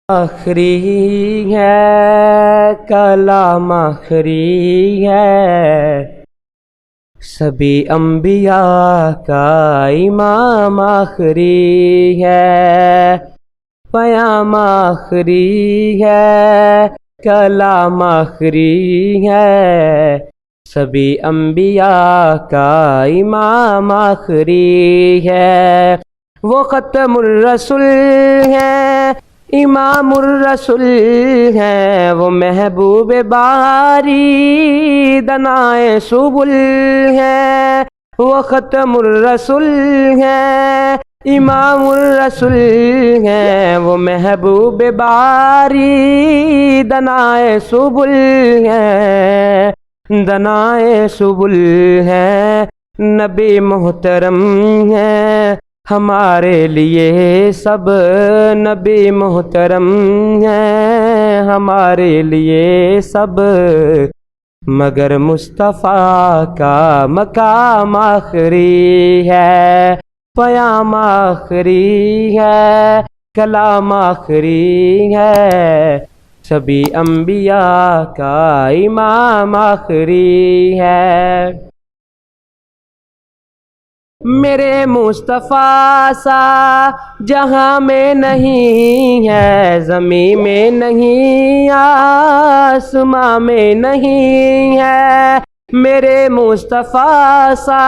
آخری ہے کلام آخری ہے، سبھی انبیاء کا امام آخری ہے، پیام آخری ہے کلام آخری ہے، سبھی انبیاء کا امام آخری ہے، وہ ختم الرسل ہے، امام الرسل ہے، وہ محبوب باری دنائے سبل ہے، وہ ختم الرسل ہے، امام الرسل ہے، وہ محبوب باری دنائے سبل ہے، دنائے سبل ہے، نبی محترم ہے ہمارے لیے سب، نبی محترم ہے ہمارے لیے سب، مگر مصطفیٰ کا مقام آخری ہے، پیام آخری ہے کلام آخری ہے، سبھی انبیاء کا امام آخری ہے۔ میرے مصطفیٰ سا جہاں میں نہیں ہے، زمین میں نہیں آسماں میں نہیں ہے، میرے مصطفیٰ سا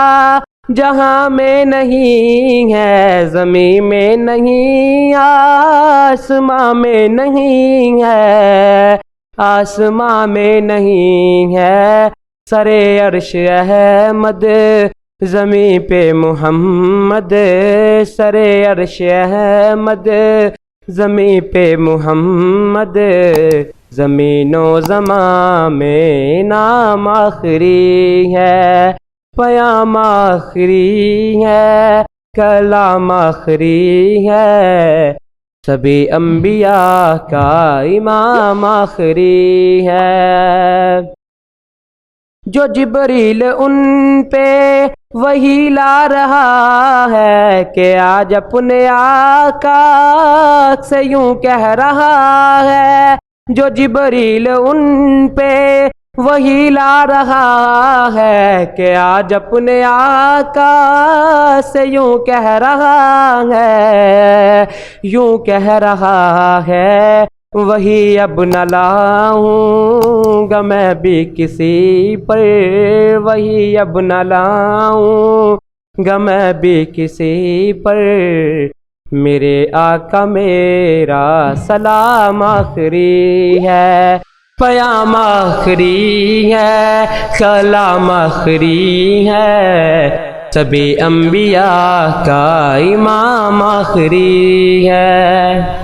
جہاں میں نہیں ہے، زمین میں نہیں آسماں میں نہیں ہے، آسماں میں نہیں ہے، سر عرش احمد زمین پہ محمد، سر عرش احمد زمین پہ محمد، زمین و زمان میں نام آخری ہے، پیام آخری ہے کلام آخری ہے، سبھی انبیاء کا امام آخری ہے۔ جو جبریل ان پہ وہی لا رہا ہے کہ آج اپنے آقا سے یوں کہہ رہا ہے، جو جبریل ان پہ وہی لا رہا ہے کہ آج اپنے آقا سے یوں کہہ رہا ہے، یوں کہہ رہا ہے، وہی اب نہ لاؤں گا میں بھی کسی پر، وہی اب نہ لاؤں گا میں بھی کسی پر، میرے آقا میرا سلام آخری ہے، پیام آخری ہے کلام آخری ہے، سبھی انبیاء کا امام آخری ہے۔